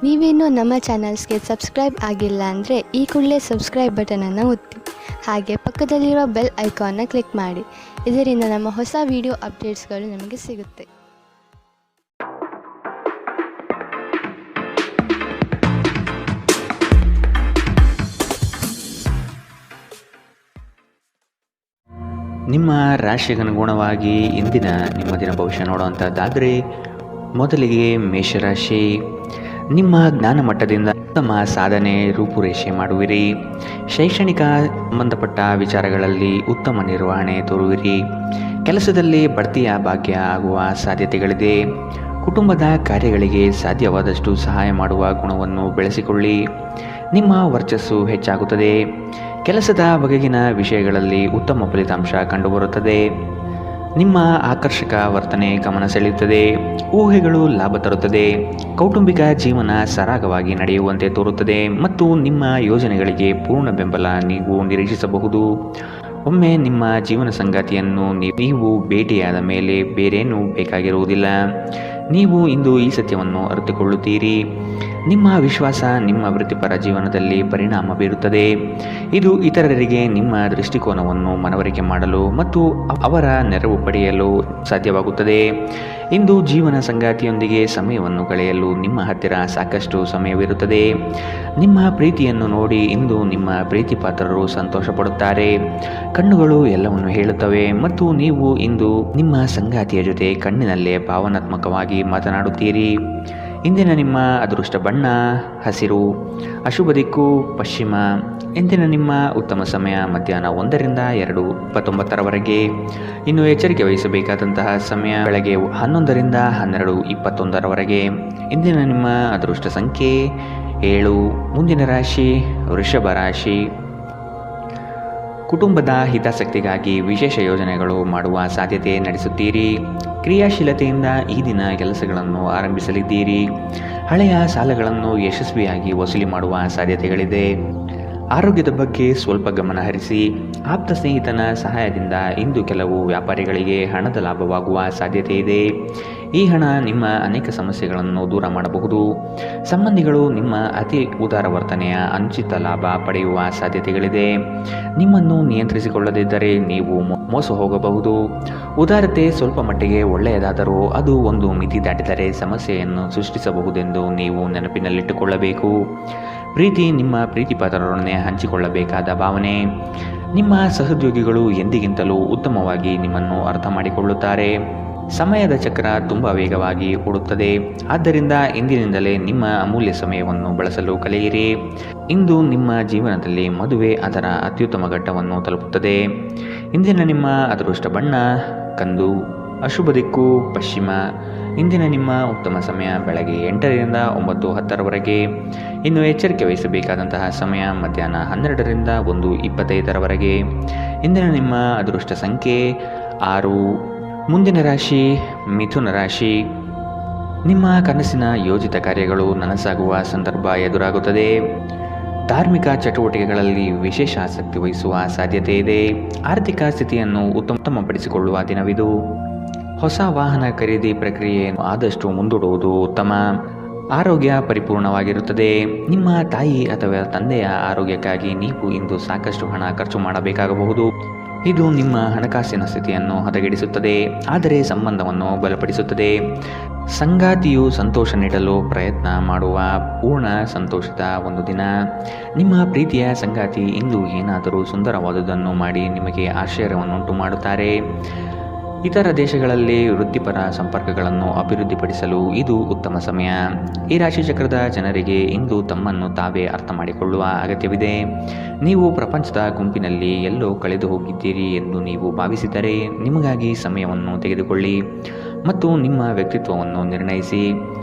ನೀವೇನೂ ನಮ್ಮ ಚಾನಲ್ಸ್ಗೆ ಸಬ್ಸ್ಕ್ರೈಬ್ ಆಗಿಲ್ಲ ಅಂದರೆ ಈ ಕೂಡಲೇ ಸಬ್ಸ್ಕ್ರೈಬ್ ಬಟನನ್ನು ಒತ್ತಿ ಹಾಗೆ ಪಕ್ಕದಲ್ಲಿರೋ ಬೆಲ್ ಐಕಾನ್ನ ಕ್ಲಿಕ್ ಮಾಡಿ. ಇದರಿಂದ ನಮ್ಮ ಹೊಸ ವಿಡಿಯೋ ಅಪ್ಡೇಟ್ಸ್ಗಳು ನಿಮಗೆ ಸಿಗುತ್ತೆ. ನಿಮ್ಮ ರಾಶಿಗನುಗುಣವಾಗಿ ಇಂದಿನ ನಿಮ್ಮ ದಿನ ಭವಿಷ್ಯ ನೋಡುವಂಥದ್ದಾದರೆ ಮೊದಲಿಗೆ ಮೇಷರಾಶಿ. ನಿಮ್ಮ ಜ್ಞಾನ ಮಟ್ಟದಿಂದ ಉತ್ತಮ ಸಾಧನೆ ರೂಪುರೇಷೆ ಮಾಡುವಿರಿ. ಶೈಕ್ಷಣಿಕ ಸಂಬಂಧಪಟ್ಟ ವಿಚಾರಗಳಲ್ಲಿ ಉತ್ತಮ ನಿರ್ವಹಣೆ ತೋರುವಿರಿ. ಕೆಲಸದಲ್ಲಿ ಬಡ್ತಿಯ ಭಾಗ್ಯ ಆಗುವ ಸಾಧ್ಯತೆಗಳಿದೆ. ಕುಟುಂಬದ ಕಾರ್ಯಗಳಿಗೆ ಸಾಧ್ಯವಾದಷ್ಟು ಸಹಾಯ ಮಾಡುವ ಗುಣವನ್ನು ಬೆಳೆಸಿಕೊಳ್ಳಿ. ನಿಮ್ಮ ವರ್ಚಸ್ಸು ಹೆಚ್ಚಾಗುತ್ತದೆ. ಕೆಲಸದ ಬಗೆಗಿನ ವಿಷಯಗಳಲ್ಲಿ ಉತ್ತಮ ಫಲಿತಾಂಶ ಕಂಡುಬರುತ್ತದೆ. ನಿಮ್ಮ ಆಕರ್ಷಕ ವರ್ತನೆ ಗಮನ ಸೆಳೆಯುತ್ತದೆ. ಊಹೆಗಳು ಲಾಭ ತರುತ್ತದೆ. ಕೌಟುಂಬಿಕ ಜೀವನ ಸರಾಗವಾಗಿ ನಡೆಯುವಂತೆ ತೋರುತ್ತದೆ ಮತ್ತು ನಿಮ್ಮ ಯೋಜನೆಗಳಿಗೆ ಪೂರ್ಣ ಬೆಂಬಲ ನೀವು ನಿರೀಕ್ಷಿಸಬಹುದು. ಒಮ್ಮೆ ನಿಮ್ಮ ಜೀವನ ಸಂಗಾತಿಯನ್ನು ನೀವು ಭೇಟಿಯಾದ ಮೇಲೆ ಬೇರೇನೂ ಬೇಕಾಗಿರುವುದಿಲ್ಲ. ನೀವು ಇಂದು ಈ ಸತ್ಯವನ್ನು ಅರಿತುಕೊಳ್ಳುತ್ತೀರಿ. ನಿಮ್ಮ ವಿಶ್ವಾಸ ನಿಮ್ಮ ವೃತ್ತಿಪರ ಜೀವನದಲ್ಲಿ ಪರಿಣಾಮ ಬೀರುತ್ತದೆ. ಇದು ಇತರರಿಗೆ ನಿಮ್ಮ ದೃಷ್ಟಿಕೋನವನ್ನು ಮನವರಿಕೆ ಮಾಡಲು ಮತ್ತು ಅವರ ನೆರವು ಪಡೆಯಲು ಸಾಧ್ಯವಾಗುತ್ತದೆ. ಇಂದು ಜೀವನ ಸಂಗಾತಿಯೊಂದಿಗೆ ಸಮಯವನ್ನು ಕಳೆಯಲು ನಿಮ್ಮ ಹತ್ತಿರ ಸಾಕಷ್ಟು ಸಮಯವಿರುತ್ತದೆ. ನಿಮ್ಮ ಪ್ರೀತಿಯನ್ನು ನೋಡಿ ಇಂದು ನಿಮ್ಮ ಪ್ರೀತಿ ಪಾತ್ರರು ಸಂತೋಷ ಪಡುತ್ತಾರೆ. ಕಣ್ಣುಗಳು ಎಲ್ಲವನ್ನು ಹೇಳುತ್ತವೆ ಮತ್ತು ನೀವು ಇಂದು ನಿಮ್ಮ ಸಂಗಾತಿಯ ಜೊತೆ ಕಣ್ಣಿನಲ್ಲೇ ಭಾವನಾತ್ಮಕವಾಗಿ ಮಾತನಾಡುತ್ತೀರಿ. ಇಂದಿನ ನಿಮ್ಮ ಅದೃಷ್ಟ ಬಣ್ಣ ಹಸಿರು. ಅಶುಭ ದಿಕ್ಕು ಪಶ್ಚಿಮ. ಇಂದಿನ ನಿಮ್ಮ ಉತ್ತಮ ಸಮಯ ಮಧ್ಯಾಹ್ನ 1ರಿಂದ 2:29 ಇನ್ನು ಎಚ್ಚರಿಕೆ ವಹಿಸಬೇಕಾದಂತಹ ಸಮಯ ಬೆಳಗ್ಗೆ 11ರಿಂದ 12:21. ಇಂದಿನ ನಿಮ್ಮ ಅದೃಷ್ಟ ಸಂಖ್ಯೆ 7. ಮುಂದಿನ ರಾಶಿ ವೃಷಭ ರಾಶಿ. ಕುಟುಂಬದ ಹಿತಾಸಕ್ತಿಗಾಗಿ ವಿಶೇಷ ಯೋಜನೆಗಳು ಮಾಡುವ ಸಾಧ್ಯತೆ ನಡೆಸುತ್ತೀರಿ. ಕ್ರಿಯಾಶೀಲತೆಯಿಂದ ಈ ದಿನ ಕೆಲಸಗಳನ್ನು ಆರಂಭಿಸಲಿದ್ದೀರಿ. ಹಳೆಯ ಸಾಲಗಳನ್ನು ಯಶಸ್ವಿಯಾಗಿ ವಸೂಲಿ ಮಾಡುವ ಸಾಧ್ಯತೆಗಳಿದೆ. ಆರೋಗ್ಯದ ಬಗ್ಗೆ ಸ್ವಲ್ಪ ಗಮನ ಹರಿಸಿ. ಆಪ್ತ ಸ್ನೇಹಿತನ ಸಹಾಯದಿಂದ ಇಂದು ಕೆಲವು ವ್ಯಾಪಾರಿಗಳಿಗೆ ಹಣದ ಲಾಭವಾಗುವ ಸಾಧ್ಯತೆ ಇದೆ. ಈ ಹಣ ನಿಮ್ಮ ಅನೇಕ ಸಮಸ್ಯೆಗಳನ್ನು ದೂರ ಮಾಡಬಹುದು. ಸಂಬಂಧಿಗಳು ನಿಮ್ಮ ಅತಿ ಉದಾರ ವರ್ತನೆಯ ಅನುಚಿತ ಲಾಭ ಪಡೆಯುವ ಸಾಧ್ಯತೆಗಳಿದೆ. ನಿಮ್ಮನ್ನು ನಿಯಂತ್ರಿಸಿಕೊಳ್ಳದಿದ್ದರೆ ನೀವು ಮೋಸ ಹೋಗಬಹುದು. ಉದಾರತೆ ಸ್ವಲ್ಪ ಮಟ್ಟಿಗೆ ಒಳ್ಳೆಯದಾದರೂ ಅದು ಒಂದು ಮಿತಿ ದಾಟಿದರೆ ಸಮಸ್ಯೆಯನ್ನು ಸೃಷ್ಟಿಸಬಹುದೆಂದು ನೀವು ನೆನಪಿನಲ್ಲಿಟ್ಟುಕೊಳ್ಳಬೇಕು. ಪ್ರೀತಿ ನಿಮ್ಮ ಪ್ರೀತಿಪಾತ್ರರೊಡನೆ ಹಂಚಿಕೊಳ್ಳಬೇಕಾದ ಭಾವನೆ. ನಿಮ್ಮ ಸಹೋದ್ಯೋಗಿಗಳು ಎಂದಿಗಿಂತಲೂ ಉತ್ತಮವಾಗಿ ನಿಮ್ಮನ್ನು ಅರ್ಥ ಮಾಡಿಕೊಳ್ಳುತ್ತಾರೆ. ಸಮಯದ ಚಕ್ರ ತುಂಬ ವೇಗವಾಗಿ ಓಡುತ್ತದೆ. ಆದ್ದರಿಂದ ಇಂದಿನಿಂದಲೇ ನಿಮ್ಮ ಅಮೂಲ್ಯ ಸಮಯವನ್ನು ಬಳಸಲು ಕಲಿಯಿರಿ. ಇಂದು ನಿಮ್ಮ ಜೀವನದಲ್ಲಿ ಮದುವೆ ಅದರ ಅತ್ಯುತ್ತಮ ಘಟ್ಟವನ್ನು ತಲುಪುತ್ತದೆ. ಇಂದಿನ ನಿಮ್ಮ ಅದೃಷ್ಟ ಬಣ್ಣ ಕಂದು. ಅಶುಭ ದಿಕ್ಕು ಪಶ್ಚಿಮ. ಇಂದಿನ ನಿಮ್ಮ ಉತ್ತಮ ಸಮಯ ಬೆಳಗ್ಗೆ 8ರಿಂದ 9:10. ಇನ್ನು ಎಚ್ಚರಿಕೆ ವಹಿಸಬೇಕಾದಂತಹ ಸಮಯ ಮಧ್ಯಾಹ್ನ 12ರಿಂದ 1:25. ಇಂದಿನ ನಿಮ್ಮ ಅದೃಷ್ಟ ಸಂಖ್ಯೆ 6. ಮುಂದಿನ ರಾಶಿ ಮಿಥುನ ರಾಶಿ. ನಿಮ್ಮ ಕನಸಿನ ಯೋಜಿತ ಕಾರ್ಯಗಳು ನನಸಾಗುವ ಸಂದರ್ಭ ಎದುರಾಗುತ್ತದೆ. ಧಾರ್ಮಿಕ ಚಟುವಟಿಕೆಗಳಲ್ಲಿ ವಿಶೇಷ ಆಸಕ್ತಿ ವಹಿಸುವ ಸಾಧ್ಯತೆ ಇದೆ. ಆರ್ಥಿಕ ಸ್ಥಿತಿಯನ್ನು ಉತ್ತಮಪಡಿಸಿಕೊಳ್ಳುವ ದಿನವಿದು. ಹೊಸ ವಾಹನ ಖರೀದಿ ಪ್ರಕ್ರಿಯೆಯನ್ನು ಆದಷ್ಟು ಮುಂದೂಡುವುದು ಉತ್ತಮ. ಆರೋಗ್ಯ ಪರಿಪೂರ್ಣವಾಗಿರುತ್ತದೆ. ನಿಮ್ಮ ತಾಯಿ ಅಥವಾ ತಂದೆಯ ಆರೋಗ್ಯಕ್ಕಾಗಿ ನೀವು ಇಂದು ಸಾಕಷ್ಟು ಹಣ ಖರ್ಚು ಮಾಡಬೇಕಾಗಬಹುದು. ಇದು ನಿಮ್ಮ ಹಣಕಾಸಿನ ಸ್ಥಿತಿಯನ್ನು ಹದಗೆಡಿಸುತ್ತದೆ, ಆದರೆ ಸಂಬಂಧವನ್ನು ಬಲಪಡಿಸುತ್ತದೆ. ಸಂಗಾತಿಯು ಸಂತೋಷ ನೀಡಲು ಪ್ರಯತ್ನ ಮಾಡುವ ಪೂರ್ಣ ಸಂತೋಷದ ಒಂದು ದಿನ. ನಿಮ್ಮ ಪ್ರೀತಿಯ ಸಂಗಾತಿ ಇಂದು ಏನಾದರೂ ಸುಂದರವಾದುದನ್ನು ಮಾಡಿ ನಿಮಗೆ ಆಶ್ಚರ್ಯವನ್ನುಂಟು ಮಾಡುತ್ತಾರೆ. ಇತರ ದೇಶಗಳಲ್ಲಿ ವೃತ್ತಿಪರ ಸಂಪರ್ಕಗಳನ್ನು ಅಭಿವೃದ್ಧಿಪಡಿಸಲು ಇದು ಉತ್ತಮ ಸಮಯ. ಈ ರಾಶಿಚಕ್ರದ ಜನರಿಗೆ ಇಂದು ತಮ್ಮನ್ನು ತಾವೇ ಅರ್ಥ ಮಾಡಿಕೊಳ್ಳುವ ಅಗತ್ಯವಿದೆ. ನೀವು ಪ್ರಪಂಚದ ಗುಂಪಿನಲ್ಲಿ ಎಲ್ಲೋ ಕಳೆದು ಹೋಗಿದ್ದೀರಿ ಎಂದು ನೀವು ಭಾವಿಸಿದರೆ ನಿಮಗಾಗಿ ಸಮಯವನ್ನು ತೆಗೆದುಕೊಳ್ಳಿ ಮತ್ತು ನಿಮ್ಮ ವ್ಯಕ್ತಿತ್ವವನ್ನು ನಿರ್ಣಯಿಸಿ.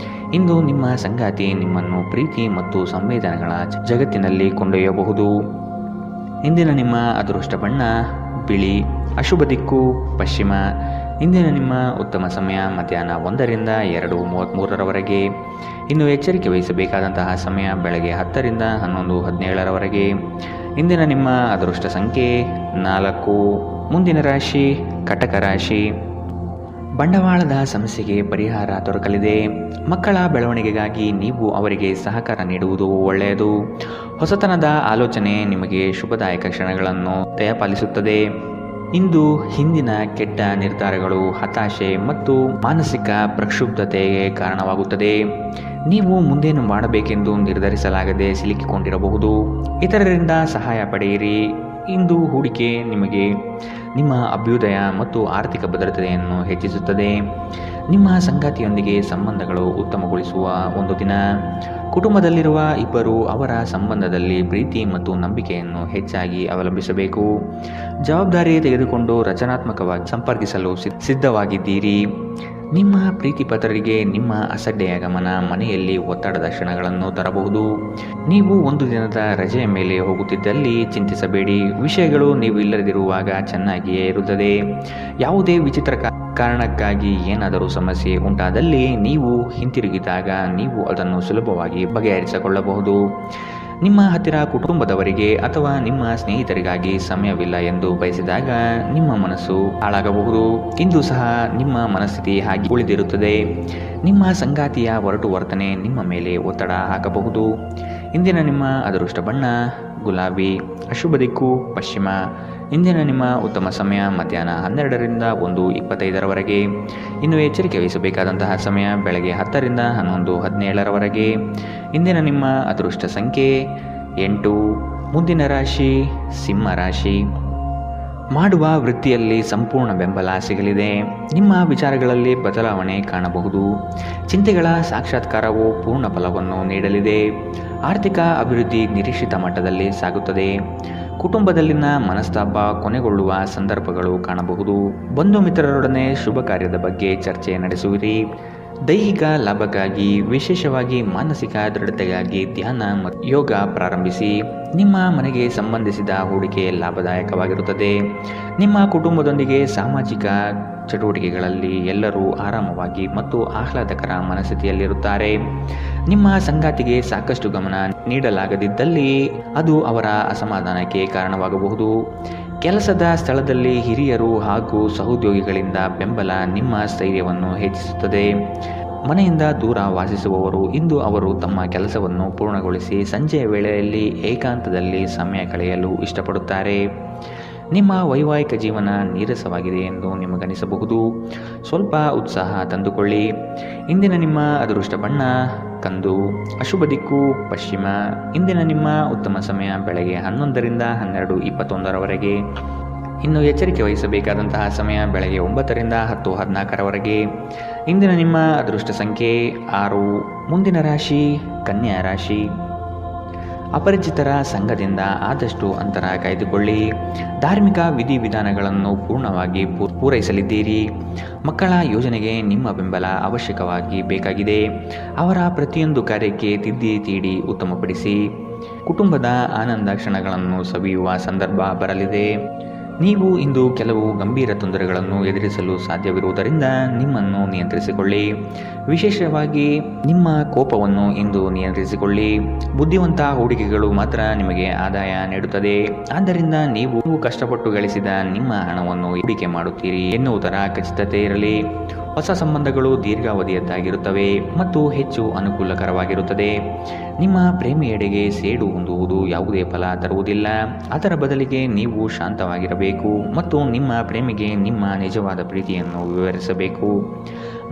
ಇಂದು ನಿಮ್ಮ ಸಂಗಾತಿ ನಿಮ್ಮನ್ನು ಪ್ರೀತಿ ಮತ್ತು ಸಂವೇದನೆಗಳ ಜಗತ್ತಿನಲ್ಲಿ ಕೊಂಡೊಯ್ಯಬಹುದು. ಇಂದಿನ ನಿಮ್ಮ ಅದೃಷ್ಟ ಬಣ್ಣ ಬಿಳಿ. ಅಶುಭ ದಿಕ್ಕು ಪಶ್ಚಿಮ. ಇಂದಿನ ನಿಮ್ಮ ಉತ್ತಮ ಸಮಯ ಮಧ್ಯಾಹ್ನ 1ರಿಂದ 2:33. ಇನ್ನು ಎಚ್ಚರಿಕೆ ವಹಿಸಬೇಕಾದಂತಹ ಸಮಯ ಬೆಳಗ್ಗೆ 10ರಿಂದ 11:17. ಇಂದಿನ ನಿಮ್ಮ ಅದೃಷ್ಟ ಸಂಖ್ಯೆ 4. ಮುಂದಿನ ರಾಶಿ ಕಟಕ ರಾಶಿ. ಬಂಡವಾಳದ ಸಮಸ್ಯೆಗೆ ಪರಿಹಾರ ದೊರಕಲಿದೆ. ಮಕ್ಕಳ ಬೆಳವಣಿಗೆಗಾಗಿ ನೀವು ಅವರಿಗೆ ಸಹಕಾರ ನೀಡುವುದು ಒಳ್ಳೆಯದು. ಹೊಸತನದ ಆಲೋಚನೆ ನಿಮಗೆ ಶುಭದಾಯಕ ಕ್ಷಣಗಳನ್ನು ದಯಪಾಲಿಸುತ್ತದೆ. ಇಂದು ಹಿಂದಿನ ಕೆಟ್ಟ ನಿರ್ಧಾರಗಳು ಹತಾಶೆ ಮತ್ತು ಮಾನಸಿಕ ಪ್ರಕ್ಷುಬ್ಧತೆಗೆ ಕಾರಣವಾಗುತ್ತದೆ. ನೀವು ಮುಂದೇನು ಮಾಡಬೇಕೆಂದು ನಿರ್ಧರಿಸಲಾಗದೆ ಸಿಲುಕಿಕೊಂಡಿರಬಹುದು. ಇತರರಿಂದ ಸಹಾಯ ಪಡೆಯಿರಿ. ಇಂದು ಹೂಡಿಕೆ ನಿಮಗೆ ನಿಮ್ಮ ಅಭ್ಯುದಯ ಮತ್ತು ಆರ್ಥಿಕ ಭದ್ರತೆಯನ್ನು ಹೆಚ್ಚಿಸುತ್ತದೆ. ನಿಮ್ಮ ಸಂಗಾತಿಯೊಂದಿಗೆ ಸಂಬಂಧಗಳು ಉತ್ತಮಗೊಳಿಸುವ ಒಂದು ದಿನ. ಕುಟುಂಬದಲ್ಲಿರುವ ಇಬ್ಬರು ಅವರ ಸಂಬಂಧದಲ್ಲಿ ಪ್ರೀತಿ ಮತ್ತು ನಂಬಿಕೆಯನ್ನು ಹೆಚ್ಚಾಗಿ ಅವಲಂಬಿಸಬೇಕು. ಜವಾಬ್ದಾರಿ ತೆಗೆದುಕೊಂಡು ರಚನಾತ್ಮಕವಾಗಿ ಸಂಪರ್ಕಿಸಲು ಸಿದ್ಧವಾಗಿದ್ದೀರಿ. ನಿಮ್ಮ ಪ್ರೀತಿಪಾತ್ರರಿಗೆ ನಿಮ್ಮ ಅಸಡ್ಡೆಯ ಗಮನ ಮನೆಯಲ್ಲಿ ಒತ್ತಡದ ಕ್ಷಣಗಳನ್ನು ತರಬಹುದು. ನೀವು ಒಂದು ದಿನದ ರಜೆಯ ಮೇಲೆ ಹೋಗುತ್ತಿದ್ದಲ್ಲಿ ಚಿಂತಿಸಬೇಡಿ. ವಿಷಯಗಳು ನೀವು ಇಲ್ಲದಿರುವಾಗ ಚೆನ್ನಾಗಿಯೇ ಇರುತ್ತದೆ. ಯಾವುದೇ ವಿಚಿತ್ರ ಕಾರಣಕ್ಕಾಗಿ ಏನಾದರೂ ಸಮಸ್ಯೆ ಉಂಟಾದಲ್ಲಿ ನೀವು ಹಿಂತಿರುಗಿದಾಗ ನೀವು ಅದನ್ನು ಸುಲಭವಾಗಿ ಬಗೆಹರಿಸಿಕೊಳ್ಳಬಹುದು. ನಿಮ್ಮ ಹತ್ತಿರ ಕುಟುಂಬದವರಿಗೆ ಅಥವಾ ನಿಮ್ಮ ಸ್ನೇಹಿತರಿಗಾಗಿ ಸಮಯವಿಲ್ಲ ಎಂದು ಬಯಸಿದಾಗ ನಿಮ್ಮ ಮನಸ್ಸು ಹಾಳಾಗಬಹುದು. ಇಂದು ಸಹ ನಿಮ್ಮ ಮನಸ್ಥಿತಿ ಹಾಗೆ ಉಳಿದಿರುತ್ತದೆ. ನಿಮ್ಮ ಸಂಗಾತಿಯ ಒರಟು ವರ್ತನೆ ನಿಮ್ಮ ಮೇಲೆ ಒತ್ತಡ ಹಾಕಬಹುದು. ಇಂದಿನ ನಿಮ್ಮ ಅದೃಷ್ಟ ಬಣ್ಣ ಗುಲಾಬಿ, ಅಶುಭ ದಿಕ್ಕು ಪಶ್ಚಿಮ. ಇಂದಿನ ನಿಮ್ಮ ಉತ್ತಮ ಸಮಯ ಮಧ್ಯಾಹ್ನ 12ರಿಂದ 1:25ರವರೆಗೆ. ಇನ್ನು ಎಚ್ಚರಿಕೆ ವಹಿಸಬೇಕಾದಂತಹ ಸಮಯ ಬೆಳಗ್ಗೆ 10ರಿಂದ 11:17ರವರೆಗೆ. ಇಂದಿನ ನಿಮ್ಮ ಅದೃಷ್ಟ ಸಂಖ್ಯೆ 8. ಮುಂದಿನ ರಾಶಿ ಸಿಂಹ ರಾಶಿ. ಮಾಡುವ ವೃತ್ತಿಯಲ್ಲಿ ಸಂಪೂರ್ಣ ಬೆಂಬಲ ಸಿಗಲಿದೆ. ನಿಮ್ಮ ವಿಚಾರಗಳಲ್ಲಿ ಬದಲಾವಣೆ ಕಾಣಬಹುದು. ಚಿಂತೆಗಳ ಸಾಕ್ಷಾತ್ಕಾರವು ಪೂರ್ಣ ಫಲವನ್ನು ನೀಡಲಿದೆ. ಆರ್ಥಿಕ ಅಭಿವೃದ್ಧಿ ನಿರೀಕ್ಷಿತ ಮಟ್ಟದಲ್ಲಿ ಸಾಗುತ್ತದೆ. ಕುಟುಂಬದಲ್ಲಿನ ಮನಸ್ತಾಪ ಕೊನೆಗೊಳ್ಳುವ ಸಂದರ್ಭಗಳು ಕಾಣಬಹುದು. ಬಂಧು ಮಿತ್ರರೊಡನೆ ಶುಭ ಕಾರ್ಯದ ಬಗ್ಗೆ ಚರ್ಚೆ ನಡೆಸುವಿರಿ. ದೈಹಿಕ ಲಾಭಕ್ಕಾಗಿ ವಿಶೇಷವಾಗಿ ಮಾನಸಿಕ ದೃಢತೆಗಾಗಿ ಧ್ಯಾನ ಮತ್ತು ಯೋಗ ಪ್ರಾರಂಭಿಸಿ. ನಿಮ್ಮ ಮನೆಗೆ ಸಂಬಂಧಿಸಿದ ಹೂಡಿಕೆ ಲಾಭದಾಯಕವಾಗಿರುತ್ತದೆ. ನಿಮ್ಮ ಕುಟುಂಬದೊಂದಿಗೆ ಸಾಮಾಜಿಕ ಚಟುವಟಿಕೆಗಳಲ್ಲಿ ಎಲ್ಲರೂ ಆರಾಮವಾಗಿ ಮತ್ತು ಆಹ್ಲಾದಕರ ಮನಸ್ಥಿತಿಯಲ್ಲಿರುತ್ತಾರೆ. ನಿಮ್ಮ ಸಂಗಾತಿಗೆ ಸಾಕಷ್ಟು ಗಮನ ನೀಡಲಾಗದಿದ್ದಲ್ಲಿ ಅದು ಅವರ ಅಸಮಾಧಾನಕ್ಕೆ ಕಾರಣವಾಗಬಹುದು. ಕೆಲಸದ ಸ್ಥಳದಲ್ಲಿ ಹಿರಿಯರು ಹಾಗೂ ಸಹೋದ್ಯೋಗಿಗಳಿಂದ ಬೆಂಬಲ ನಿಮ್ಮ ಸ್ಥೈರ್ಯವನ್ನು ಹೆಚ್ಚಿಸುತ್ತದೆ. ಮನೆಯಿಂದ ದೂರ ವಾಸಿಸುವವರು ಇಂದು ಅವರು ತಮ್ಮ ಕೆಲಸವನ್ನು ಪೂರ್ಣಗೊಳಿಸಿ ಸಂಜೆಯ ವೇಳೆಯಲ್ಲಿ ಏಕಾಂತದಲ್ಲಿ ಸಮಯ ಕಳೆಯಲು ಇಷ್ಟಪಡುತ್ತಾರೆ. ನಿಮ್ಮ ವೈವಾಹಿಕ ಜೀವನ ನೀರಸವಾಗಿದೆ ಎಂದು ನಿಮಗನಿಸಬಹುದು. ಸ್ವಲ್ಪ ಉತ್ಸಾಹ ತಂದುಕೊಳ್ಳಿ. ಇಂದಿನ ನಿಮ್ಮ ಅದೃಷ್ಟ ಬಣ್ಣ ಕಂದು, ಅಶುಭ ದಿಕ್ಕು ಪಶ್ಚಿಮ. ಇಂದಿನ ನಿಮ್ಮ ಉತ್ತಮ ಸಮಯ ಬೆಳಗ್ಗೆ 11ರಿಂದ 12:21ರವರೆಗೆ. ಇನ್ನು ಎಚ್ಚರಿಕೆ ವಹಿಸಬೇಕಾದಂತಹ ಸಮಯ ಬೆಳಗ್ಗೆ 9ರಿಂದ 10:14ರವರೆಗೆ. ಇಂದಿನ ನಿಮ್ಮ ಅದೃಷ್ಟ ಸಂಖ್ಯೆ 6. ಮುಂದಿನ ರಾಶಿ ಕನ್ಯಾ ರಾಶಿ. ಅಪರಿಚಿತರ ಸಂಘದಿಂದ ಆದಷ್ಟು ಅಂತರ ಕಾಯ್ದುಕೊಳ್ಳಿ. ಧಾರ್ಮಿಕ ವಿಧಿವಿಧಾನಗಳನ್ನು ಪೂರ್ಣವಾಗಿ ಪೂರೈಸಲಿದ್ದೀರಿ. ಮಕ್ಕಳ ಯೋಜನೆಗೆ ನಿಮ್ಮ ಬೆಂಬಲ ಅವಶ್ಯಕವಾಗಿ ಬೇಕಾಗಿದೆ. ಅವರ ಪ್ರತಿಯೊಂದು ಕಾರ್ಯಕ್ಕೆ ತಿದ್ದಿ ತೀಡಿ ಉತ್ತಮಪಡಿಸಿ. ಕುಟುಂಬದ ಆನಂದ ಕ್ಷಣಗಳನ್ನು ಸವಿಯುವ ಸಂದರ್ಭ ಬರಲಿದೆ. ನೀವು ಇಂದು ಕೆಲವು ಗಂಭೀರ ತೊಂದರೆಗಳನ್ನು ಎದುರಿಸಲು ಸಾಧ್ಯವಿರುವುದರಿಂದ ನಿಮ್ಮನ್ನು ನಿಯಂತ್ರಿಸಿಕೊಳ್ಳಿ. ವಿಶೇಷವಾಗಿ ನಿಮ್ಮ ಕೋಪವನ್ನು ಇಂದು ನಿಯಂತ್ರಿಸಿಕೊಳ್ಳಿ. ಬುದ್ಧಿವಂತ ಹೂಡಿಕೆಗಳು ಮಾತ್ರ ನಿಮಗೆ ಆದಾಯ ನೀಡುತ್ತದೆ. ಆದ್ದರಿಂದ ನೀವು ಕಷ್ಟಪಟ್ಟು ಗಳಿಸಿದ ನಿಮ್ಮ ಹಣವನ್ನು ಹೂಡಿಕೆ ಮಾಡುತ್ತೀರಿ ಎನ್ನುವುದರ ಖಚಿತತೆ ಇರಲಿ. ಹೊಸ ಸಂಬಂಧಗಳು ದೀರ್ಘಾವಧಿಯದ್ದಾಗಿರುತ್ತವೆ ಮತ್ತು ಹೆಚ್ಚು ಅನುಕೂಲಕರವಾಗಿರುತ್ತದೆ. ನಿಮ್ಮ ಪ್ರೇಮಿಯೆಡೆಗೆ ಸೇಡು ಹೊಂದುವುದು ಯಾವುದೇ ಫಲ ತರುವುದಿಲ್ಲ. ಅದರ ಬದಲಿಗೆ ನೀವು ಶಾಂತವಾಗಿರಬೇಕು ಮತ್ತು ನಿಮ್ಮ ಪ್ರೇಮಿಗೆ ನಿಮ್ಮ ನಿಜವಾದ ಪ್ರೀತಿಯನ್ನು ವಿವರಿಸಬೇಕು.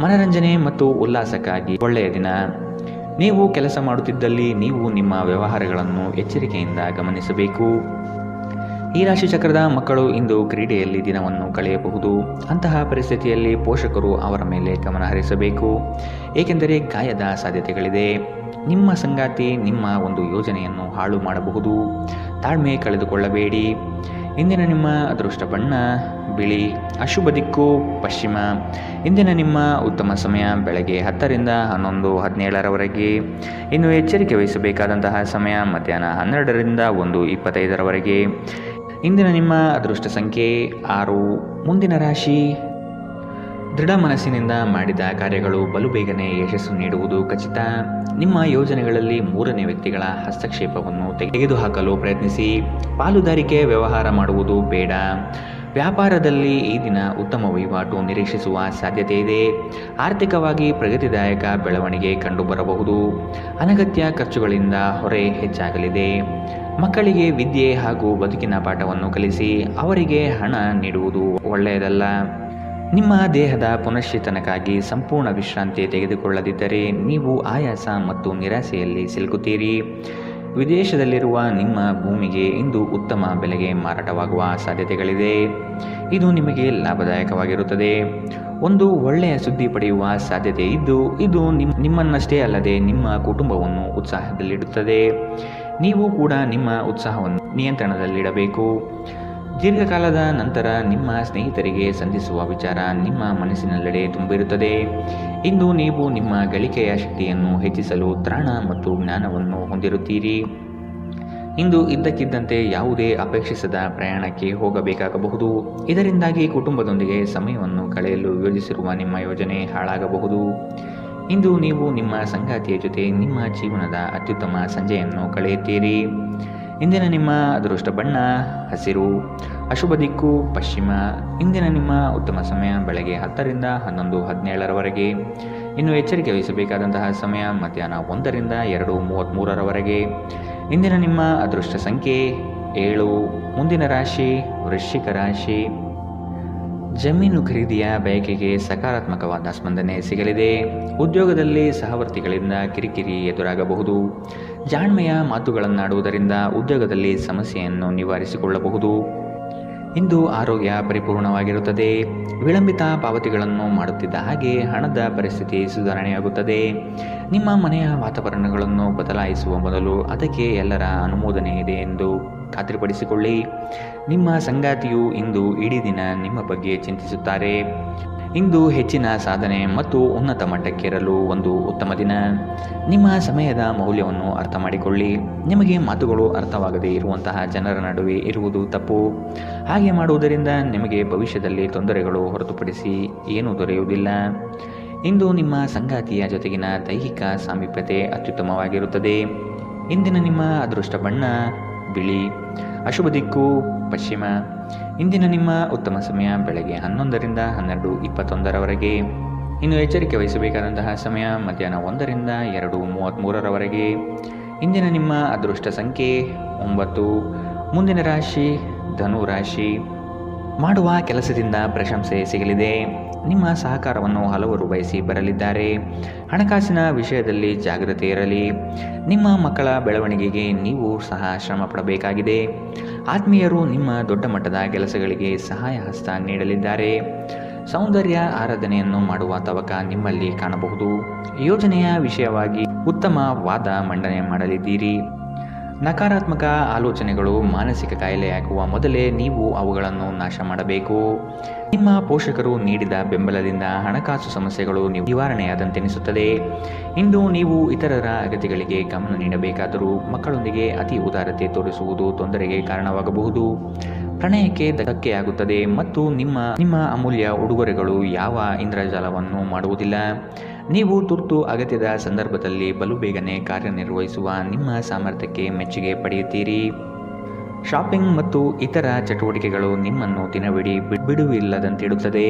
ಮನರಂಜನೆ ಮತ್ತು ಉಲ್ಲಾಸಕ್ಕಾಗಿ ಒಳ್ಳೆಯ ದಿನ. ನೀವು ಕೆಲಸ ಮಾಡುತ್ತಿದ್ದಲ್ಲಿ ನೀವು ನಿಮ್ಮ ವ್ಯವಹಾರಗಳನ್ನು ಎಚ್ಚರಿಕೆಯಿಂದ ಗಮನಿಸಬೇಕು. ಈ ರಾಶಿ ಚಕ್ರದ ಮಕ್ಕಳು ಇಂದು ಕ್ರೀಡೆಯಲ್ಲಿ ದಿನವನ್ನು ಕಳೆಯಬಹುದು. ಅಂತಹ ಪರಿಸ್ಥಿತಿಯಲ್ಲಿ ಪೋಷಕರು ಅವರ ಮೇಲೆ ಗಮನ ಹರಿಸಬೇಕು, ಏಕೆಂದರೆ ಗಾಯದ ಸಾಧ್ಯತೆಗಳಿದೆ. ನಿಮ್ಮ ಸಂಗಾತಿ ನಿಮ್ಮ ಒಂದು ಯೋಜನೆಯನ್ನು ಹಾಳು ಮಾಡಬಹುದು. ತಾಳ್ಮೆ ಕಳೆದುಕೊಳ್ಳಬೇಡಿ. ಇಂದಿನ ನಿಮ್ಮ ಅದೃಷ್ಟ ಬಣ್ಣ ಬಿಳಿ, ಅಶುಭ ದಿಕ್ಕು ಪಶ್ಚಿಮ. ಇಂದಿನ ನಿಮ್ಮ ಉತ್ತಮ ಸಮಯ ಬೆಳಗ್ಗೆ 10ರಿಂದ 11:17ರವರೆಗೆ. ಇನ್ನು ಎಚ್ಚರಿಕೆ ವಹಿಸಬೇಕಾದಂತಹ ಸಮಯ ಮಧ್ಯಾಹ್ನ 12ರಿಂದ 1:25ರವರೆಗೆ. ಇಂದಿನ ನಿಮ್ಮ ಅದೃಷ್ಟ ಸಂಖ್ಯೆ 6. ಮುಂದಿನ ರಾಶಿ ದೃಢ ಮನಸ್ಸಿನಿಂದ ಮಾಡಿದ ಕಾರ್ಯಗಳು ಬಲು ಬೇಗನೆ ಯಶಸ್ಸು ನೀಡುವುದು ಖಚಿತ. ನಿಮ್ಮ ಯೋಜನೆಗಳಲ್ಲಿ ಮೂರನೇ ವ್ಯಕ್ತಿಗಳ ಹಸ್ತಕ್ಷೇಪವನ್ನು ತೆಗೆದುಹಾಕಲು ಪ್ರಯತ್ನಿಸಿ. ಪಾಲುದಾರಿಕೆ ವ್ಯವಹಾರ ಮಾಡುವುದು ಬೇಡ. ವ್ಯಾಪಾರದಲ್ಲಿ ಈ ದಿನ ಉತ್ತಮ ವಹಿವಾಟು ನಿರೀಕ್ಷಿಸುವ ಸಾಧ್ಯತೆ ಇದೆ. ಆರ್ಥಿಕವಾಗಿ ಪ್ರಗತಿದಾಯಕ ಬೆಳವಣಿಗೆ ಕಂಡುಬರಬಹುದು. ಅನಗತ್ಯ ಖರ್ಚುಗಳಿಂದ ಹೊರೆ ಹೆಚ್ಚಾಗಲಿದೆ. ಮಕ್ಕಳಿಗೆ ವಿದ್ಯೆ ಹಾಗೂ ಬದುಕಿನ ಪಾಠವನ್ನು ಕಲಿಸಿ ಅವರಿಗೆ ಹಣ ನೀಡುವುದು ಒಳ್ಳೆಯದಲ್ಲ. ನಿಮ್ಮ ದೇಹದ ಪುನಶ್ಚೇತನಕ್ಕಾಗಿ ಸಂಪೂರ್ಣ ವಿಶ್ರಾಂತಿ ತೆಗೆದುಕೊಳ್ಳದಿದ್ದರೆ ನೀವು ಆಯಾಸ ಮತ್ತು ನಿರಾಸೆಯಲ್ಲಿ ಸಿಲುಕುತ್ತೀರಿ. ವಿದೇಶದಲ್ಲಿರುವ ನಿಮ್ಮ ಭೂಮಿಗೆ ಇಂದು ಉತ್ತಮ ಬೆಲೆಗೆ ಮಾರಾಟವಾಗುವ ಸಾಧ್ಯತೆಗಳಿದೆ. ಇದು ನಿಮಗೆ ಲಾಭದಾಯಕವಾಗಿರುತ್ತದೆ. ಒಂದು ಒಳ್ಳೆಯ ಸುದ್ದಿ ಪಡೆಯುವ ಸಾಧ್ಯತೆ ಇದ್ದು ಇದು ನಿಮ್ಮನ್ನಷ್ಟೇ ಅಲ್ಲದೆ ನಿಮ್ಮ ಕುಟುಂಬವನ್ನು ಉತ್ಸಾಹದಲ್ಲಿಡುತ್ತದೆ. ನೀವು ಕೂಡ ನಿಮ್ಮ ಉತ್ಸಾಹವನ್ನು ನಿಯಂತ್ರಣದಲ್ಲಿಡಬೇಕು. ದೀರ್ಘಕಾಲದ ನಂತರ ನಿಮ್ಮ ಸ್ನೇಹಿತರಿಗೆ ಸಂಧಿಸುವ ವಿಚಾರ ನಿಮ್ಮ ಮನಸ್ಸಿನೆಲ್ಲೆಡೆ ತುಂಬಿರುತ್ತದೆ. ಇಂದು ನೀವು ನಿಮ್ಮ ಗಳಿಕೆಯ ಶಕ್ತಿಯನ್ನು ಹೆಚ್ಚಿಸಲು ತ್ರಾಣ ಮತ್ತು ಜ್ಞಾನವನ್ನು ಹೊಂದಿರುತ್ತೀರಿ. ಇಂದು ಇದ್ದಕ್ಕಿದ್ದಂತೆ ಯಾವುದೇ ಅಪೇಕ್ಷಿಸದ ಪ್ರಯಾಣಕ್ಕೆ ಹೋಗಬೇಕಾಗಬಹುದು. ಇದರಿಂದಾಗಿ ಕುಟುಂಬದೊಂದಿಗೆ ಸಮಯವನ್ನು ಕಳೆಯಲು ಯೋಜಿಸಿರುವ ನಿಮ್ಮ ಯೋಜನೆ ಹಾಳಾಗಬಹುದು. ಇಂದು ನೀವು ನಿಮ್ಮ ಸಂಗಾತಿಯ ಜೊತೆ ನಿಮ್ಮ ಜೀವನದ ಅತ್ಯುತ್ತಮ ಸಂಜೆಯನ್ನು ಕಳೆಯುತ್ತೀರಿ. ಇಂದಿನ ನಿಮ್ಮ ಅದೃಷ್ಟ ಬಣ್ಣ ಹಸಿರು, ಅಶುಭ ದಿಕ್ಕು ಪಶ್ಚಿಮ. ಇಂದಿನ ನಿಮ್ಮ ಉತ್ತಮ ಸಮಯ ಬೆಳಗ್ಗೆ 10 ರಿಂದ 11, 17ರವರೆಗೆ. ಇನ್ನು ಎಚ್ಚರಿಕೆ ವಹಿಸಬೇಕಾದಂತಹ ಸಮಯ ಮಧ್ಯಾಹ್ನ 1 ರಿಂದ 2:33ರವರೆಗೆ. ಇಂದಿನ ನಿಮ್ಮ ಅದೃಷ್ಟ ಸಂಖ್ಯೆ 7. ಮುಂದಿನ ರಾಶಿ ವೃಶ್ಚಿಕ ರಾಶಿ. ಜಮೀನು ಖರೀದಿಯ ಬಯಕೆಗೆ ಸಕಾರಾತ್ಮಕವಾದ ಸ್ಪಂದನೆ ಸಿಗಲಿದೆ. ಉದ್ಯೋಗದಲ್ಲಿ ಸಹವರ್ತಿಗಳಿಂದ ಕಿರಿಕಿರಿ ಎದುರಾಗಬಹುದು. ಜಾಣ್ಮೆಯ ಮಾತುಗಳನ್ನಾಡುವುದರಿಂದ ಉದ್ಯೋಗದಲ್ಲಿ ಸಮಸ್ಯೆಯನ್ನು ನಿವಾರಿಸಿಕೊಳ್ಳಬಹುದು. ಇಂದು ಆರೋಗ್ಯ ಪರಿಪೂರ್ಣವಾಗಿರುತ್ತದೆ. ವಿಳಂಬಿತ ಪಾವತಿಗಳನ್ನು ಮಾಡುತ್ತಿದ್ದ ಹಾಗೆ ಹಣದ ಪರಿಸ್ಥಿತಿ ಸುಧಾರಣೆಯಾಗುತ್ತದೆ. ನಿಮ್ಮ ಮನೆಯ ವಾತಾವರಣಗಳನ್ನು ಬದಲಾಯಿಸುವ ಮೊದಲು ಅದಕ್ಕೆ ಎಲ್ಲರ ಅನುಮೋದನೆ ಇದೆ ಎಂದು ಖಾತ್ರಿಪಡಿಸಿಕೊಳ್ಳಿ. ನಿಮ್ಮ ಸಂಗಾತಿಯು ಇಂದು ಇಡೀ ದಿನ ನಿಮ್ಮ ಬಗ್ಗೆ ಚಿಂತಿಸುತ್ತಾರೆ. ಇಂದು ಹೆಚ್ಚಿನ ಸಾಧನೆ ಮತ್ತು ಉನ್ನತ ಮಟ್ಟಕ್ಕೇರಲು ಒಂದು ಉತ್ತಮ ದಿನ. ನಿಮ್ಮ ಸಮಯದ ಮೌಲ್ಯವನ್ನು ಅರ್ಥ ಮಾಡಿಕೊಳ್ಳಿ. ನಿಮಗೆ ಮಾತುಗಳು ಅರ್ಥವಾಗದೇ ಇರುವಂತಹ ಜನರ ನಡುವೆ ಇರುವುದು ತಪ್ಪು. ಹಾಗೆ ಮಾಡುವುದರಿಂದ ನಿಮಗೆ ಭವಿಷ್ಯದಲ್ಲಿ ತೊಂದರೆಗಳು ಹೊರತುಪಡಿಸಿ ಏನೂ ದೊರೆಯುವುದಿಲ್ಲ. ಇಂದು ನಿಮ್ಮ ಸಂಗಾತಿಯ ಜೊತೆಗಿನ ದೈಹಿಕ ಸಾಮೀಪ್ಯತೆ ಅತ್ಯುತ್ತಮವಾಗಿರುತ್ತದೆ. ಇಂದಿನ ನಿಮ್ಮ ಅದೃಷ್ಟ ಬಣ್ಣ ಬಿಳಿ, ಅಶುಭ ದಿಕ್ಕು ಪಶ್ಚಿಮ. ಇಂದಿನ ನಿಮ್ಮ ಉತ್ತಮ ಸಮಯ ಬೆಳಗ್ಗೆ 11 ರಿಂದ 12:21ರವರೆಗೆ. ಇನ್ನು ಎಚ್ಚರಿಕೆ ವಹಿಸಬೇಕಾದಂತಹ ಸಮಯ ಮಧ್ಯಾಹ್ನ 1 ರಿಂದ 2:33ರವರೆಗೆ. ಇಂದಿನ ನಿಮ್ಮ ಅದೃಷ್ಟ ಸಂಖ್ಯೆ 9. ಮುಂದಿನ ರಾಶಿ ಧನು ರಾಶಿ. ಮಾಡುವ ಕೆಲಸದಿಂದ ಪ್ರಶಂಸೆ ಸಿಗಲಿದೆ. ನಿಮ್ಮ ಸಹಕಾರವನ್ನು ಹಲವರು ಬಯಸಿ ಬರಲಿದ್ದಾರೆ. ಹಣಕಾಸಿನ ವಿಷಯದಲ್ಲಿ ಜಾಗ್ರತೆ ಇರಲಿ. ನಿಮ್ಮ ಮಕ್ಕಳ ಬೆಳವಣಿಗೆಗೆ ನೀವು ಸಹ ಶ್ರಮ ಪಡಬೇಕಾಗಿದೆ. ಆತ್ಮೀಯರು ನಿಮ್ಮ ದೊಡ್ಡ ಮಟ್ಟದ ಕೆಲಸಗಳಿಗೆ ಸಹಾಯ ಹಸ್ತ ನೀಡಲಿದ್ದಾರೆ. ಸೌಂದರ್ಯ ಆರಾಧನೆಯನ್ನು ಮಾಡುವ ತವಕ ನಿಮ್ಮಲ್ಲಿ ಕಾಣಬಹುದು. ಯೋಜನೆಯ ವಿಷಯವಾಗಿ ಉತ್ತಮ ವಾದ ಮಂಡನೆ ಮಾಡಲಿದ್ದೀರಿ. ನಕಾರಾತ್ಮಕ ಆಲೋಚನೆಗಳು ಮಾನಸಿಕ ಕಾಯಿಲೆಯಾಗುವ ಮೊದಲೇ ನೀವು ಅವುಗಳನ್ನು ನಾಶ ಮಾಡಬೇಕು. ನಿಮ್ಮ ಪೋಷಕರು ನೀಡಿದ ಬೆಂಬಲದಿಂದ ಹಣಕಾಸು ಸಮಸ್ಯೆಗಳು ನಿವಾರಣೆಯಾದಂತೆನಿಸುತ್ತದೆ. ಇಂದು ನೀವು ಇತರರ ಅಗತ್ಯಗಳಿಗೆ ಗಮನ ನೀಡಬೇಕಾದರೂ ಮಕ್ಕಳೊಂದಿಗೆ ಅತಿ ಉದಾರತೆ ತೋರಿಸುವುದು ತೊಂದರೆಗೆ ಕಾರಣವಾಗಬಹುದು. ಪ್ರಣಯಕ್ಕೆ ಧಕ್ಕೆಯಾಗುತ್ತದೆ ಮತ್ತು ನಿಮ್ಮ ಅಮೂಲ್ಯ ಉಡುಗೊರೆಗಳು ಯಾವ ಇಂದ್ರಜಾಲವನ್ನು ಮಾಡುವುದಿಲ್ಲ. ನೀವು ತುರ್ತು ಅಗತ್ಯದ ಸಂದರ್ಭದಲ್ಲಿ ಬಲು ಬೇಗನೆ ಕಾರ್ಯನಿರ್ವಹಿಸುವ ನಿಮ್ಮ ಸಾಮರ್ಥ್ಯಕ್ಕೆ ಮೆಚ್ಚುಗೆ ಪಡೆಯುತ್ತೀರಿ. ಶಾಪಿಂಗ್ ಮತ್ತು ಇತರ ಚಟುವಟಿಕೆಗಳು ನಿಮ್ಮನ್ನು ದಿನವಿಡೀ ಬಿಡುವಿಲ್ಲದಂತಿಡುತ್ತದೆ.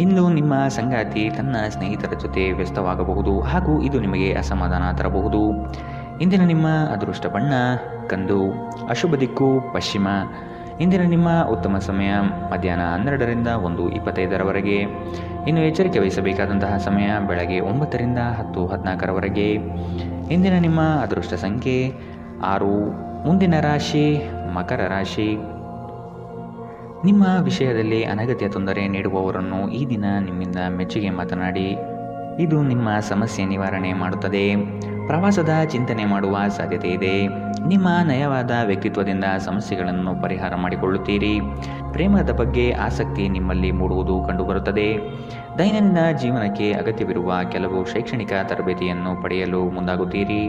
ಇಂದು ನಿಮ್ಮ ಸಂಗಾತಿ ತನ್ನ ಸ್ನೇಹಿತರ ಜೊತೆ ವ್ಯಸ್ತವಾಗಬಹುದು ಹಾಗೂ ಇದು ನಿಮಗೆ ಅಸಮಾಧಾನ ತರಬಹುದು. ಇಂದಿನ ನಿಮ್ಮ ಅದೃಷ್ಟ ಬಣ್ಣ ಕಂದು, ಅಶುಭ ದಿಕ್ಕು ಪಶ್ಚಿಮ. ಇಂದಿನ ನಿಮ್ಮ ಉತ್ತಮ ಸಮಯ ಮಧ್ಯಾಹ್ನ 12 ರಿಂದ 1:25ರವರೆಗೆ. ಇನ್ನು ಎಚ್ಚರಿಕೆ ವಹಿಸಬೇಕಾದಂತಹ ಸಮಯ ಬೆಳಗ್ಗೆ 9 ರಿಂದ 10:14ರವರೆಗೆ. ಇಂದಿನ ನಿಮ್ಮ ಅದೃಷ್ಟ ಸಂಖ್ಯೆ 6. ಮುಂದಿನ ರಾಶಿ ಮಕರ ರಾಶಿ. ನಿಮ್ಮ ವಿಷಯದಲ್ಲಿ ಅನಗತ್ಯ ತೊಂದರೆ ನೀಡುವವರನ್ನು ಈ ದಿನ ನಿಮ್ಮಿಂದ ಮೆಚ್ಚುಗೆ ಮಾತನಾಡಿ ಇದು ನಿಮ್ಮ ಸಮಸ್ಯೆ ನಿವಾರಣೆ ಮಾಡುತ್ತದೆ. ಪ್ರವಾಸದ ಚಿಂತನೆ ಮಾಡುವ ಸಾಧ್ಯತೆ ಇದೆ. ನಿಮ್ಮ ನಯವಾದ ವ್ಯಕ್ತಿತ್ವದಿಂದ ಸಮಸ್ಯೆಗಳನ್ನು ಪರಿಹಾರ ಮಾಡಿಕೊಳ್ಳುತ್ತೀರಿ. ಪ್ರೇಮದ ಬಗ್ಗೆ ಆಸಕ್ತಿ ನಿಮ್ಮಲ್ಲಿ ಮೂಡುವುದು ಕಂಡುಬರುತ್ತದೆ. ದೈನಂದಿನ ಜೀವನಕ್ಕೆ ಅಗತ್ಯವಿರುವ ಕೆಲವು ಶೈಕ್ಷಣಿಕ ತರಬೇತಿಯನ್ನು ಪಡೆಯಲು ಮುಂದಾಗುತ್ತೀರಿ.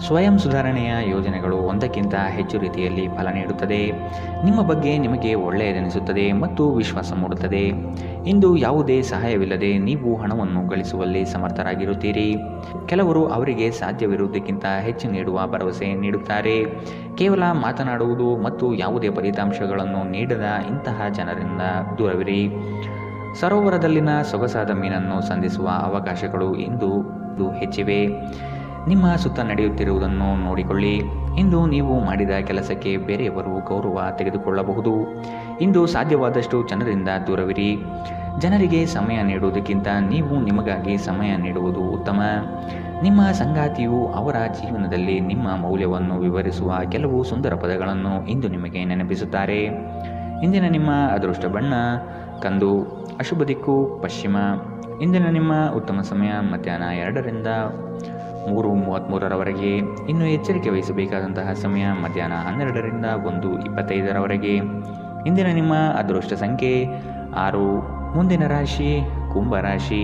ಸ್ವಯಂ ಸುಧಾರಣೆಯ ಯೋಜನೆಗಳು ಒಂದಕ್ಕಿಂತ ಹೆಚ್ಚು ರೀತಿಯಲ್ಲಿ ಫಲ ನೀಡುತ್ತದೆ. ನಿಮ್ಮ ಬಗ್ಗೆ ನಿಮಗೆ ಒಳ್ಳೆಯದೆನಿಸುತ್ತದೆ ಮತ್ತು ವಿಶ್ವಾಸ ಮೂಡುತ್ತದೆ. ಇಂದು ಯಾವುದೇ ಸಹಾಯವಿಲ್ಲದೆ ನೀವು ಹಣವನ್ನು ಗಳಿಸುವಲ್ಲಿ ಸಮರ್ಥರಾಗಿರುತ್ತೀರಿ. ಕೆಲವರು ಅವರಿಗೆ ಸಾಧ್ಯವಿರುವುದಕ್ಕಿಂತ ಹೆಚ್ಚು ನೀಡುವ ಭರವಸೆ ನೀಡುತ್ತಾರೆ. ಕೇವಲ ಮಾತನಾಡುವುದು ಮತ್ತು ಯಾವುದೇ ಫಲಿತಾಂಶಗಳನ್ನು ನೀಡದ ಇಂತಹ ಜನರಿಂದ ದೂರವಿರಿ. ಸರೋವರದಲ್ಲಿನ ಸೊಗಸಾದ ಮೀನನ್ನು ಸಂಧಿಸುವ ಅವಕಾಶಗಳು ಇಂದು ಹೆಚ್ಚಿವೆ. ನಿಮ್ಮ ಸುತ್ತ ನಡೆಯುತ್ತಿರುವುದನ್ನು ನೋಡಿಕೊಳ್ಳಿ. ಇಂದು ನೀವು ಮಾಡಿದ ಕೆಲಸಕ್ಕೆ ಬೇರೆಯವರು ಗೌರವ ತೆಗೆದುಕೊಳ್ಳಬಹುದು. ಇಂದು ಸಾಧ್ಯವಾದಷ್ಟು ಜನರಿಂದ ದೂರವಿರಿ. ಜನರಿಗೆ ಸಮಯ ನೀಡುವುದಕ್ಕಿಂತ ನೀವು ನಿಮಗಾಗಿ ಸಮಯ ನೀಡುವುದು ಉತ್ತಮ. ನಿಮ್ಮ ಸಂಗಾತಿಯು ಅವರ ಜೀವನದಲ್ಲಿ ನಿಮ್ಮ ಮೌಲ್ಯವನ್ನು ವಿವರಿಸುವ ಕೆಲವು ಸುಂದರ ಪದಗಳನ್ನು ಇಂದು ನಿಮಗೆ ನೆನಪಿಸುತ್ತಾರೆ. ಇಂದಿನ ನಿಮ್ಮ ಅದೃಷ್ಟ ಬಣ್ಣ ಕಂದು. ಅಶುಭ ದಿಕ್ಕು ಪಶ್ಚಿಮ. ಇಂದಿನ ನಿಮ್ಮ ಉತ್ತಮ ಸಮಯ ಮಧ್ಯಾಹ್ನ 2ರಿಂದ 3:33 ಇನ್ನು ಎಚ್ಚರಿಕೆ ವಹಿಸಬೇಕಾದಂತಹ ಸಮಯ ಮಧ್ಯಾಹ್ನ 12ರಿಂದ 1:25 ಇಂದಿನ ನಿಮ್ಮ ಅದೃಷ್ಟ ಸಂಖ್ಯೆ 6. ಮುಂದಿನ ರಾಶಿ ಕುಂಭರಾಶಿ.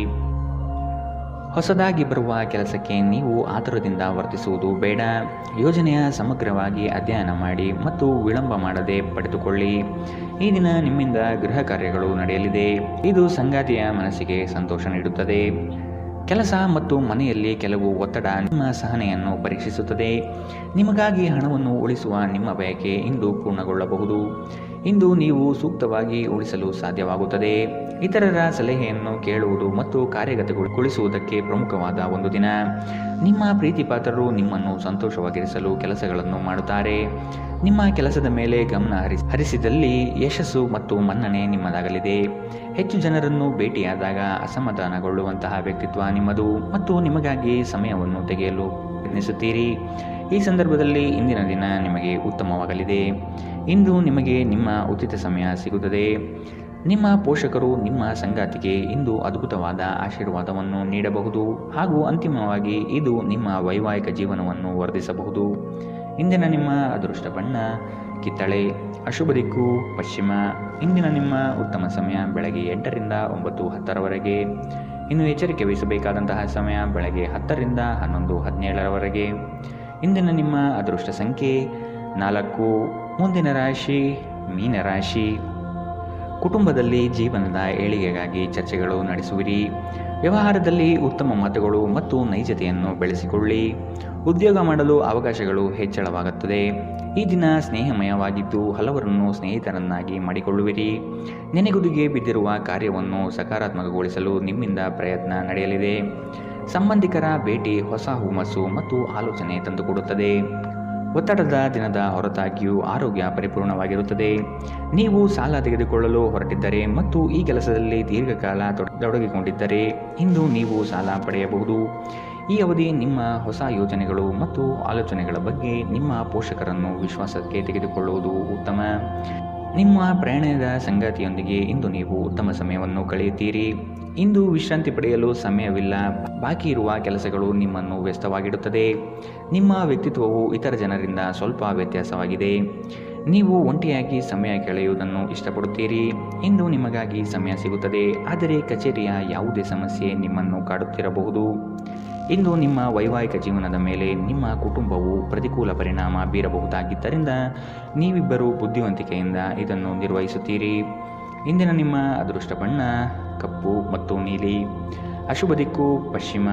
ಹೊಸದಾಗಿ ಬರುವ ಕೆಲಸಕ್ಕೆ ನೀವು ಆತುರದಿಂದ ವರ್ತಿಸುವುದು ಬೇಡ. ಯೋಜನೆಯ ಸಮಗ್ರವಾಗಿ ಅಧ್ಯಯನ ಮಾಡಿ ಮತ್ತು ವಿಳಂಬ ಮಾಡದೆ ಪಡೆದುಕೊಳ್ಳಿ. ಈ ದಿನ ನಿಮ್ಮಿಂದ ಗೃಹ ಕಾರ್ಯಗಳು ನಡೆಯಲಿದೆ. ಇದು ಸಂಗಾತಿಯ ಮನಸ್ಸಿಗೆ ಸಂತೋಷ ನೀಡುತ್ತದೆ. ಕೆಲಸ ಮತ್ತು ಮನೆಯಲ್ಲಿ ಕೆಲವು ಒತ್ತಡ ನಿಮ್ಮ ಸಹನೆಯನ್ನು ಪರೀಕ್ಷಿಸುತ್ತದೆ. ನಿಮಗಾಗಿ ಹಣವನ್ನು ಉಳಿಸುವ ನಿಮ್ಮ ಬಯಕೆ ಇಂದು ಪೂರ್ಣಗೊಳ್ಳಬಹುದು. ಇಂದು ನೀವು ಸೂಕ್ತವಾಗಿ ಉಳಿಸಲು ಸಾಧ್ಯವಾಗುತ್ತದೆ. ಇತರರ ಸಲಹೆಯನ್ನು ಕೇಳುವುದು ಮತ್ತು ಕಾರ್ಯಗತಗೊಳಿಸುವುದಕ್ಕೆ ಪ್ರಮುಖವಾದ ಒಂದು ದಿನ. ನಿಮ್ಮ ಪ್ರೀತಿಪಾತ್ರರು ನಿಮ್ಮನ್ನು ಸಂತೋಷವಾಗಿರಿಸಲು ಕೆಲಸಗಳನ್ನು ಮಾಡುತ್ತಾರೆ. ನಿಮ್ಮ ಕೆಲಸದ ಮೇಲೆ ಗಮನ ಹರಿಸಿದಲ್ಲಿ ಯಶಸ್ಸು ಮತ್ತು ಮನ್ನಣೆ ನಿಮ್ಮದಾಗಲಿದೆ. ಹೆಚ್ಚು ಜನರನ್ನು ಭೇಟಿಯಾದಾಗ ಅಸಮಾಧಾನಗೊಳ್ಳುವಂತಹ ವ್ಯಕ್ತಿತ್ವ ನಿಮ್ಮದು ಮತ್ತು ನಿಮಗಾಗಿ ಸಮಯವನ್ನು ತೆಗೆಯಲು ಪ್ರಯತ್ನಿಸುತ್ತೀರಿ. ಈ ಸಂದರ್ಭದಲ್ಲಿ ಇಂದಿನ ದಿನ ನಿಮಗೆ ಉತ್ತಮವಾಗಲಿದೆ. ಇಂದು ನಿಮಗೆ ನಿಮ್ಮ ಉಚಿತ ಸಮಯ ಸಿಗುತ್ತದೆ. ನಿಮ್ಮ ಪೋಷಕರು ನಿಮ್ಮ ಸಂಗಾತಿಗೆ ಇಂದು ಅದ್ಭುತವಾದ ಆಶೀರ್ವಾದವನ್ನು ನೀಡಬಹುದು ಹಾಗೂ ಅಂತಿಮವಾಗಿ ಇದು ನಿಮ್ಮ ವೈವಾಹಿಕ ಜೀವನವನ್ನು ವರ್ಧಿಸಬಹುದು. ಇಂದಿನ ನಿಮ್ಮ ಅದೃಷ್ಟ ಬಣ್ಣ ಕಿತ್ತಳೆ. ಅಶುಭ ದಿಕ್ಕು ಪಶ್ಚಿಮ. ಇಂದಿನ ನಿಮ್ಮ ಉತ್ತಮ ಸಮಯ ಬೆಳಗ್ಗೆ 8ರಿಂದ 9:10 ಇನ್ನು ಎಚ್ಚರಿಕೆ ವಹಿಸಬೇಕಾದಂತಹ ಸಮಯ ಬೆಳಗ್ಗೆ 10ರಿಂದ 11:17 ಇಂದಿನ ನಿಮ್ಮ ಅದೃಷ್ಟ ಸಂಖ್ಯೆ 4. ಮುಂದಿನ ರಾಶಿ ಮೀನರಾಶಿ. ಕುಟುಂಬದಲ್ಲಿ ಜೀವನದ ಏಳಿಗೆಗಾಗಿ ಚರ್ಚೆಗಳು ನಡೆಸುವಿರಿ. ವ್ಯವಹಾರದಲ್ಲಿ ಉತ್ತಮ ಮಾತುಗಳು ಮತ್ತು ನೈಜತೆಯನ್ನು ಬೆಳೆಸಿಕೊಳ್ಳಿ. ಉದ್ಯೋಗ ಮಾಡಲು ಅವಕಾಶಗಳು ಹೆಚ್ಚಳವಾಗುತ್ತದೆ. ಈ ದಿನ ಸ್ನೇಹಮಯವಾಗಿದ್ದು ಹಲವರನ್ನು ಸ್ನೇಹಿತರನ್ನಾಗಿ ಮಾಡಿಕೊಳ್ಳುವಿರಿ. ನೆನೆಗುದಿಗೆ ಬಿದ್ದಿರುವ ಕಾರ್ಯವನ್ನು ಸಕಾರಾತ್ಮಕಗೊಳಿಸಲು ನಿಮ್ಮಿಂದ ಪ್ರಯತ್ನ ನಡೆಯಲಿದೆ. ಸಂಬಂಧಿಕರ ಭೇಟಿ ಹೊಸ ಹುಮ್ಮಸ್ಸು ಮತ್ತು ಆಲೋಚನೆ ತಂದುಕೊಡುತ್ತದೆ. ಒತ್ತಡದ ದಿನದ ಹೊರತಾಗಿಯೂ ಆರೋಗ್ಯ ಪರಿಪೂರ್ಣವಾಗಿರುತ್ತದೆ. ನೀವು ಸಾಲ ತೆಗೆದುಕೊಳ್ಳಲು ಹೊರಟಿದ್ದರೆ ಮತ್ತು ಈ ಕೆಲಸದಲ್ಲಿ ದೀರ್ಘಕಾಲ ತೊಡಗಿಕೊಂಡಿದ್ದರೆ ಇಂದು ನೀವು ಸಾಲ ಪಡೆಯಬಹುದು. ಈ ಅವಧಿ ನಿಮ್ಮ ಹೊಸ ಯೋಜನೆಗಳು ಮತ್ತು ಆಲೋಚನೆಗಳ ಬಗ್ಗೆ ನಿಮ್ಮ ಪೋಷಕರನ್ನು ವಿಶ್ವಾಸಕ್ಕೆ ತೆಗೆದುಕೊಳ್ಳುವುದು ಉತ್ತಮ. ನಿಮ್ಮ ಪ್ರಯಾಣದ ಸಂಗಾತಿಯೊಂದಿಗೆ ಇಂದು ನೀವು ಉತ್ತಮ ಸಮಯವನ್ನು ಕಳೆಯುತ್ತೀರಿ. ಇಂದು ವಿಶ್ರಾಂತಿ ಪಡೆಯಲು ಸಮಯವಿಲ್ಲ. ಬಾಕಿ ಇರುವ ಕೆಲಸಗಳು ನಿಮ್ಮನ್ನು ವ್ಯಸ್ತವಾಗಿಡುತ್ತದೆ. ನಿಮ್ಮ ವ್ಯಕ್ತಿತ್ವವು ಇತರ ಜನರಿಂದ ಸ್ವಲ್ಪ ವ್ಯತ್ಯಾಸವಾಗಿದೆ. ನೀವು ಒಂಟಿಯಾಗಿ ಸಮಯ ಕಳೆಯುವುದನ್ನು ಇಷ್ಟಪಡುತ್ತೀರಿ. ಇಂದು ನಿಮಗಾಗಿ ಸಮಯ ಸಿಗುತ್ತದೆ, ಆದರೆ ಕಚೇರಿಯ ಯಾವುದೇ ಸಮಸ್ಯೆ ನಿಮ್ಮನ್ನು ಕಾಡುತ್ತಿರಬಹುದು. ಇಂದು ನಿಮ್ಮ ವೈವಾಹಿಕ ಜೀವನದ ಮೇಲೆ ನಿಮ್ಮ ಕುಟುಂಬವು ಪ್ರತಿಕೂಲ ಪರಿಣಾಮ ಬೀರಬಹುದಾಗಿದ್ದರಿಂದ ನೀವಿಬ್ಬರು ಬುದ್ಧಿವಂತಿಕೆಯಿಂದ ಇದನ್ನು ನಿರ್ವಹಿಸುತ್ತೀರಿ. ಇಂದಿನ ನಿಮ್ಮ ಅದೃಷ್ಟ ಬಣ್ಣ ಕಪ್ಪು ಮತ್ತು ನೀಲಿ. ಅಶುಭ ದಿಕ್ಕು ಪಶ್ಚಿಮ.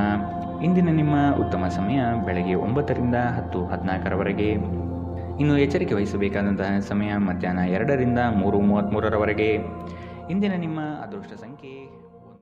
ಇಂದಿನ ನಿಮ್ಮ ಉತ್ತಮ ಸಮಯ ಬೆಳಗ್ಗೆ 9ರಿಂದ 10:14 ಇನ್ನು ಎಚ್ಚರಿಕೆ ವಹಿಸಬೇಕಾದಂತಹ ಸಮಯ ಮಧ್ಯಾಹ್ನ 2ರಿಂದ 3:33 ಇಂದಿನ ನಿಮ್ಮ ಅದೃಷ್ಟ ಸಂಖ್ಯೆ